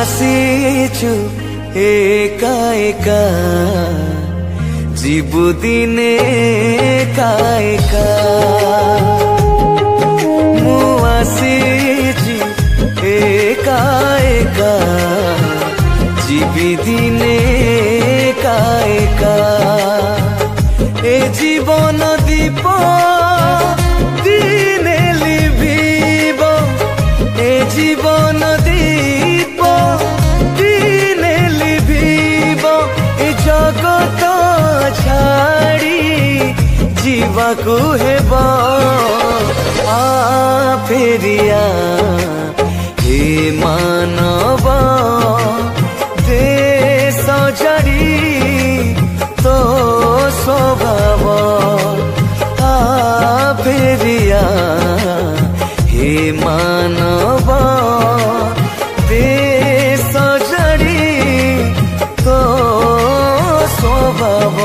ଆସିଛୁ ଏକା ଏକା ଯିବୁ ଦିନେ ଏକା ଏକା ମୁଁ ଆସିଛି ଏକା ଏକା ଯିବି ଦିନେ ଏକା ଏକା ए जीवन दीप दिने लिभिब ए जीवन दीप दिने लिभिब ए जगत छाड़ी जीवाकू हेब आ फेरिया हे मानव देश जड़ी तो स्वभाव आ फेरिया हे मानव देश जड़ी तो स्वभाव।